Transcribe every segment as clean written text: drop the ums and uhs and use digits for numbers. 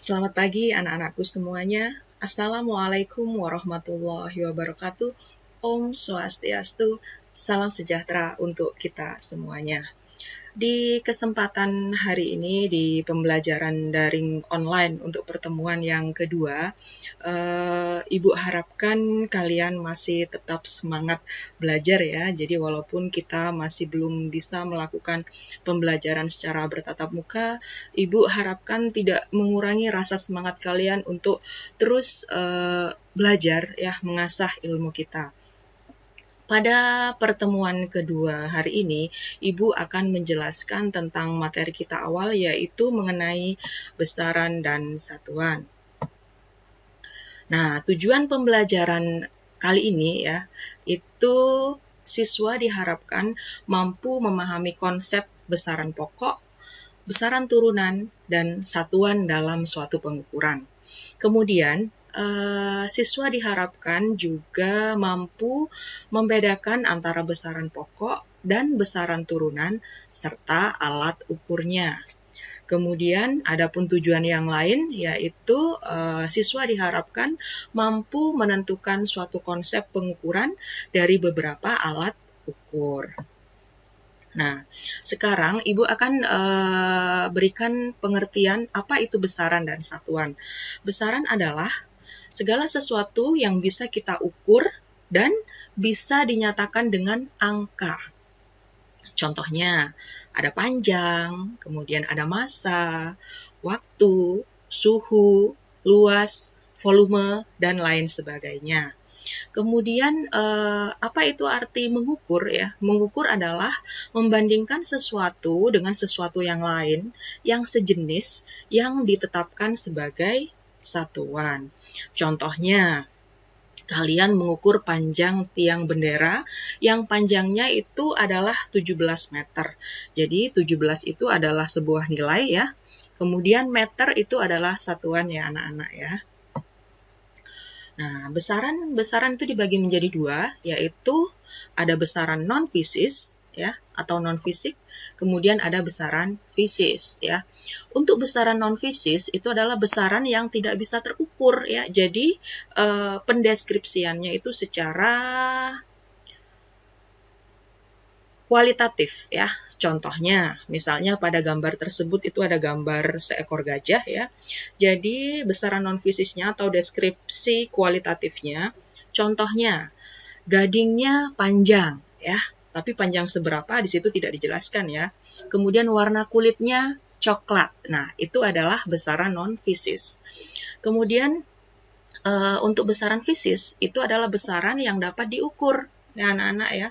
Selamat pagi anak-anakku semuanya. Assalamualaikum warahmatullahi wabarakatuh. Om Swastiastu, salam sejahtera untuk kita semuanya. Di kesempatan hari ini di pembelajaran daring online untuk pertemuan yang kedua, Ibu harapkan kalian masih tetap semangat belajar ya. Jadi walaupun kita masih belum bisa melakukan pembelajaran secara bertatap muka, Ibu harapkan tidak mengurangi rasa semangat kalian untuk terus belajar ya, mengasah ilmu kita. Pada pertemuan kedua hari ini, Ibu akan menjelaskan tentang materi kita awal, yaitu mengenai besaran dan satuan. Nah, tujuan pembelajaran kali ini ya, itu siswa diharapkan mampu memahami konsep besaran pokok, besaran turunan, dan satuan dalam suatu pengukuran. Kemudian, siswa diharapkan juga mampu membedakan antara besaran pokok dan besaran turunan serta alat ukurnya. Kemudian, adapun tujuan yang lain yaitu siswa diharapkan mampu menentukan suatu konsep pengukuran dari beberapa alat ukur. Nah, sekarang Ibu akan berikan pengertian apa itu besaran dan satuan. Besaran adalah segala sesuatu yang bisa kita ukur dan bisa dinyatakan dengan angka. Contohnya, ada panjang, kemudian ada massa, waktu, suhu, luas, volume, dan lain sebagainya. Kemudian, apa itu arti mengukur ya? Mengukur adalah membandingkan sesuatu dengan sesuatu yang lain, yang sejenis, yang ditetapkan sebagai satuan. Contohnya, kalian mengukur panjang tiang bendera yang panjangnya itu adalah 17 meter. Jadi 17 itu adalah sebuah nilai ya. Kemudian meter itu adalah satuan ya anak-anak ya. Nah, besaran itu dibagi menjadi dua, yaitu ada besaran non-fisis ya atau non-fisik, kemudian ada besaran fisis ya. Untuk besaran non-fisis itu adalah besaran yang tidak bisa terukur ya. Jadi pendeskripsiannya itu secara kualitatif ya. Contohnya, misalnya pada gambar tersebut itu ada gambar seekor gajah ya. Jadi besaran non-fisisnya atau deskripsi kualitatifnya, contohnya gadingnya panjang ya, tapi panjang seberapa di situ tidak dijelaskan ya. Kemudian warna kulitnya coklat. Nah, itu adalah besaran non-fisis. Kemudian untuk besaran fisis itu adalah besaran yang dapat diukur ya anak-anak ya.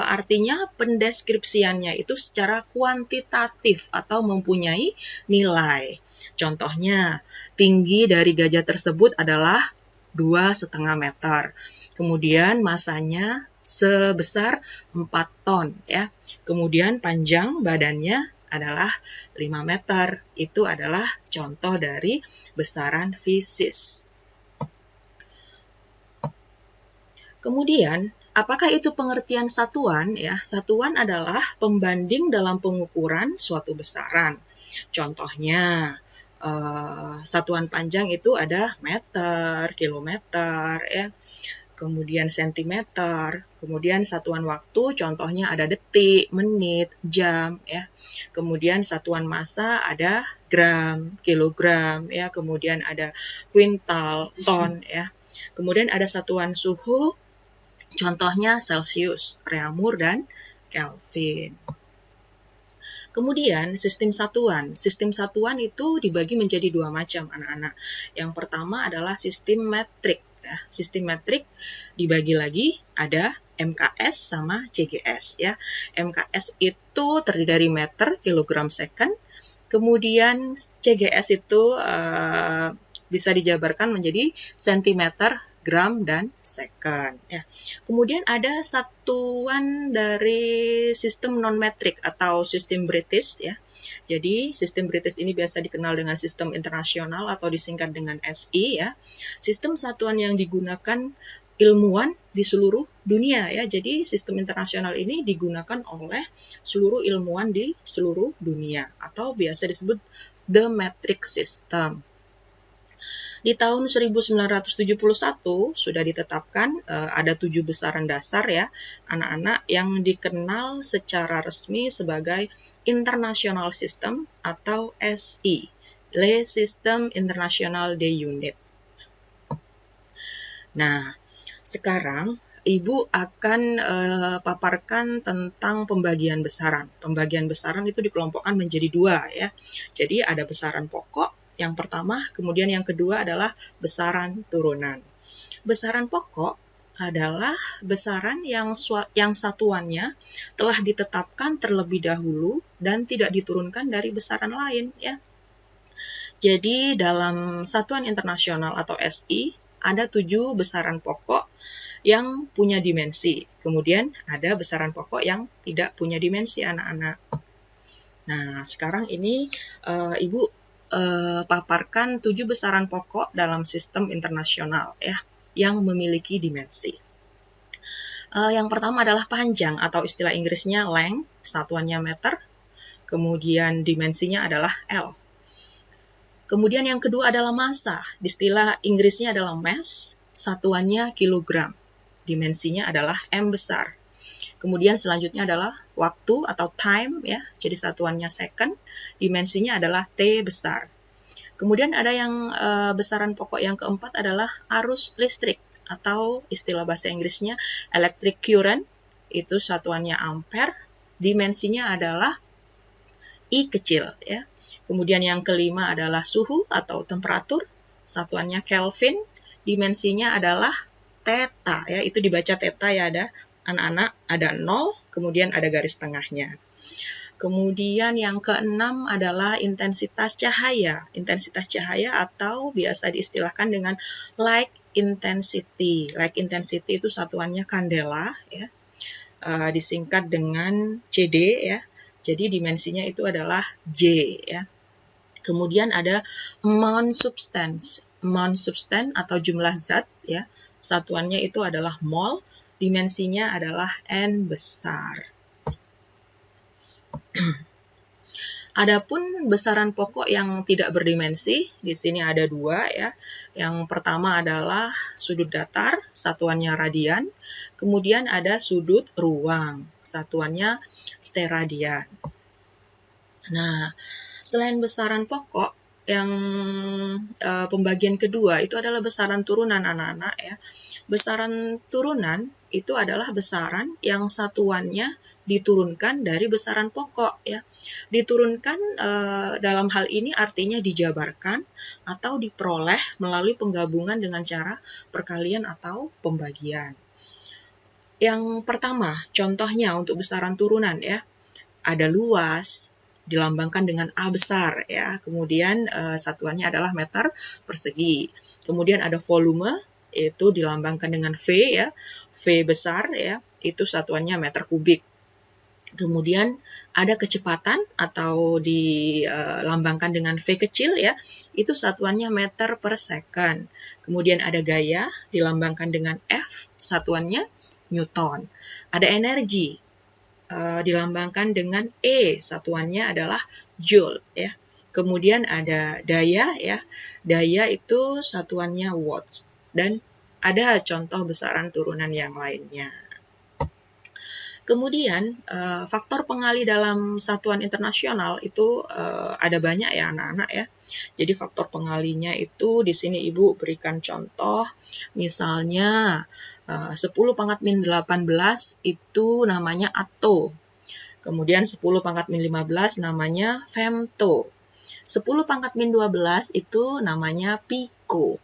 Artinya pendeskripsiannya itu secara kuantitatif atau mempunyai nilai. Contohnya, tinggi dari gajah tersebut adalah 2,5 meter. Kemudian masanya sebesar 4 ton ya. Kemudian panjang badannya adalah 5 meter. Itu adalah contoh dari besaran fisis. Kemudian, apakah itu pengertian satuan? Ya, satuan adalah pembanding dalam pengukuran suatu besaran. Contohnya, satuan panjang itu ada meter, kilometer, ya. Kemudian sentimeter, kemudian satuan waktu, contohnya ada detik, menit, jam, ya. Kemudian satuan massa ada gram, kilogram, ya. Kemudian ada kuintal, ton, ya. Kemudian ada satuan suhu, contohnya Celsius, Reaumur, dan Kelvin. Kemudian sistem satuan. Sistem satuan itu dibagi menjadi dua macam anak-anak. Yang pertama adalah sistem metrik. Ya. Sistem metrik dibagi lagi ada MKS sama CGS. Ya. MKS itu terdiri dari meter, kilogram, second. Kemudian CGS itu bisa dijabarkan menjadi sentimeter, gram, dan second. Ya. Kemudian ada satuan dari sistem non-metrik atau sistem British. Ya. Jadi sistem British ini biasa dikenal dengan sistem internasional atau disingkat dengan SI. Ya. Sistem satuan yang digunakan ilmuwan di seluruh dunia. Ya. Jadi sistem internasional ini digunakan oleh seluruh ilmuwan di seluruh dunia atau biasa disebut the metric system. Di tahun 1971 sudah ditetapkan ada 7 besaran dasar ya anak-anak yang dikenal secara resmi sebagai International System atau SI, Le System International des Units. Nah, sekarang Ibu akan paparkan tentang pembagian besaran. Pembagian besaran itu dikelompokkan menjadi 2 ya. Jadi ada besaran pokok yang pertama, kemudian yang kedua adalah besaran turunan. Besaran pokok adalah besaran yang satuannya telah ditetapkan terlebih dahulu dan tidak diturunkan dari besaran lain ya. Jadi dalam Satuan Internasional atau SI ada 7 besaran pokok yang punya dimensi. Kemudian ada besaran pokok yang tidak punya dimensi anak-anak. Nah, sekarang ini Ibu paparkan 7 besaran pokok dalam sistem internasional ya yang memiliki dimensi. Yang pertama adalah panjang atau istilah Inggrisnya length, satuannya meter. Kemudian dimensinya adalah L. Kemudian yang kedua adalah massa, istilah Inggrisnya adalah mass, satuannya kilogram. Dimensinya adalah M besar. Kemudian selanjutnya adalah waktu atau time ya, jadi satuannya second, dimensinya adalah T besar. Kemudian ada yang besaran pokok yang keempat adalah arus listrik atau istilah bahasa Inggrisnya electric current, itu satuannya ampere, dimensinya adalah I kecil ya. Kemudian yang kelima adalah suhu atau temperatur, satuannya Kelvin, dimensinya adalah theta ya, itu dibaca theta ya, ada anak-anak, ada 0, kemudian ada garis tengahnya. Kemudian yang keenam adalah intensitas cahaya. Intensitas cahaya atau biasa diistilahkan dengan light intensity. Light intensity itu satuannya kandela ya, disingkat dengan CD ya. Jadi dimensinya itu adalah J ya. Kemudian ada amount substance. Amount substance atau jumlah zat ya. Satuannya itu adalah mol, dimensinya adalah N besar. Adapun besaran pokok yang tidak berdimensi, di sini ada 2 ya. Yang pertama adalah sudut datar, satuannya radian. Kemudian ada sudut ruang, satuannya steradian. Nah, selain besaran pokok, yang pembagian kedua itu adalah besaran turunan anak-anak ya. Besaran turunan itu adalah besaran yang satuannya diturunkan dari besaran pokok ya. Diturunkan dalam hal ini artinya dijabarkan atau diperoleh melalui penggabungan dengan cara perkalian atau pembagian. Yang pertama, contohnya untuk besaran turunan ya. Ada luas, dilambangkan dengan A besar ya. Kemudian satuannya adalah meter persegi. Kemudian ada volume, itu dilambangkan dengan V ya. V besar ya, itu satuannya meter kubik. Kemudian ada kecepatan atau dilambangkan dengan V kecil ya. Itu satuannya meter per second. Kemudian ada gaya dilambangkan dengan F, satuannya Newton. Ada energi dilambangkan dengan E, satuannya adalah Joule ya. Kemudian ada daya ya. Daya itu satuannya watts dan ada contoh besaran turunan yang lainnya. Kemudian faktor pengali dalam satuan internasional itu ada banyak ya anak-anak ya. Jadi faktor pengalinya itu di sini Ibu berikan contoh, misalnya 10 pangkat min 18 itu namanya atto. Kemudian 10 pangkat min 15 namanya femto. 10 pangkat min 12 itu namanya pico.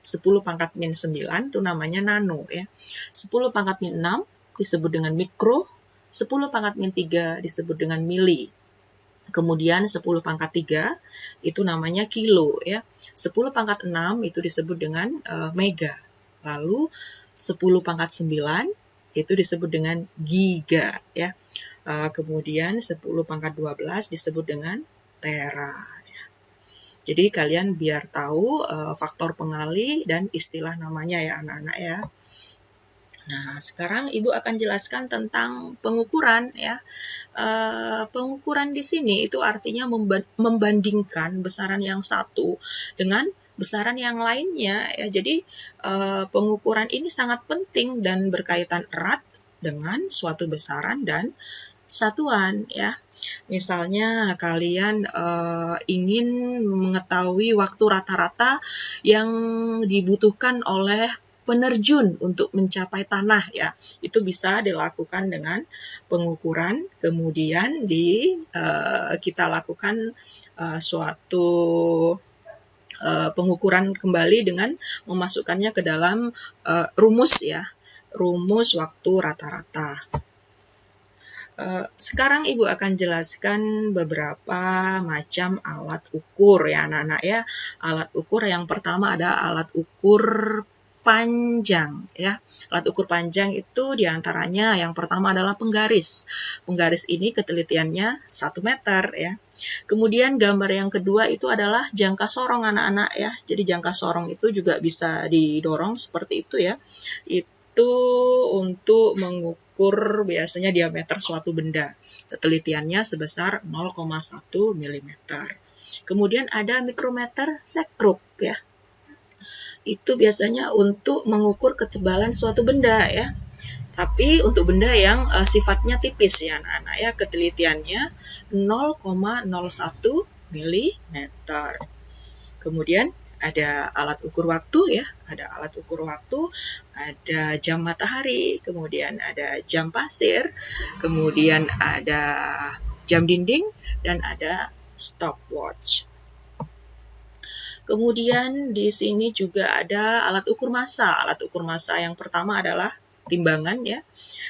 10 pangkat min 9 itu namanya nano ya. 10 pangkat min 6 disebut dengan mikro, 10 pangkat min 3 disebut dengan mili. Kemudian 10 pangkat 3 itu namanya kilo ya. 10 pangkat 6 itu disebut dengan mega. Lalu 10 pangkat 9 itu disebut dengan giga ya. Kemudian 10 pangkat 12 disebut dengan tera. Ya. Jadi kalian biar tahu faktor pengali dan istilah namanya ya anak-anak ya. Nah, sekarang Ibu akan jelaskan tentang pengukuran ya. Pengukuran di sini itu artinya membandingkan besaran yang satu dengan besaran yang lainnya ya. Jadi pengukuran ini sangat penting dan berkaitan erat dengan suatu besaran dan satuan ya. Misalnya kalian ingin mengetahui waktu rata-rata yang dibutuhkan oleh penerjun untuk mencapai tanah ya. Itu bisa dilakukan dengan pengukuran, kemudian kita lakukan suatu pengukuran kembali dengan memasukkannya ke dalam rumus ya, rumus waktu rata-rata. Sekarang Ibu akan jelaskan beberapa macam alat ukur ya anak-anak ya. Alat ukur yang pertama ada alat ukur panjang ya. Alat ukur panjang itu diantaranya yang pertama adalah penggaris. Penggaris ini ketelitiannya 1 meter ya. Kemudian gambar yang kedua itu adalah jangka sorong anak-anak ya. Jadi jangka sorong itu juga bisa didorong seperti itu ya. Itu untuk mengukur biasanya diameter suatu benda. Ketelitiannya sebesar 0,1 mm. Kemudian ada mikrometer sekrup ya. Itu biasanya untuk mengukur ketebalan suatu benda ya. Tapi untuk benda yang sifatnya tipis ya anak-anak ya, ketelitiannya 0,01 mm. Kemudian ada alat ukur waktu ya, ada alat ukur waktu, ada jam matahari, kemudian ada jam pasir, kemudian ada jam dinding, dan ada stopwatch. Kemudian di sini juga ada alat ukur massa. Alat ukur massa yang pertama adalah timbangan ya.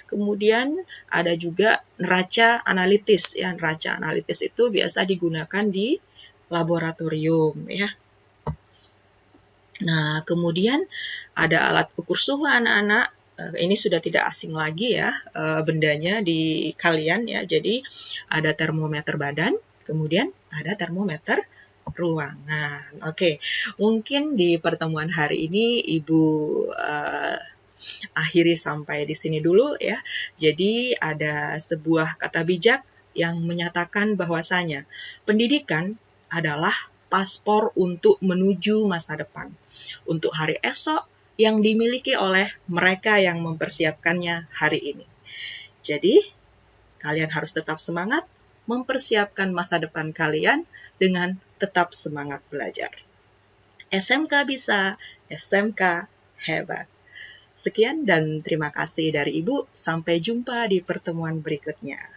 Kemudian ada juga neraca analitis ya. Neraca analitis itu biasa digunakan di laboratorium ya. Nah, kemudian ada alat ukur suhu anak-anak. Ini sudah tidak asing lagi ya bendanya di kalian ya. Jadi ada termometer badan, kemudian ada termometer ruangan. Oke, mungkin di pertemuan hari ini Ibu akhiri sampai di sini dulu ya. Jadi ada sebuah kata bijak yang menyatakan bahwasanya pendidikan adalah paspor untuk menuju masa depan, untuk hari esok yang dimiliki oleh mereka yang mempersiapkannya hari ini. Jadi, kalian harus tetap semangat mempersiapkan masa depan kalian dengan tetap semangat belajar. SMK bisa, SMK hebat. Sekian dan terima kasih dari Ibu. Sampai jumpa di pertemuan berikutnya.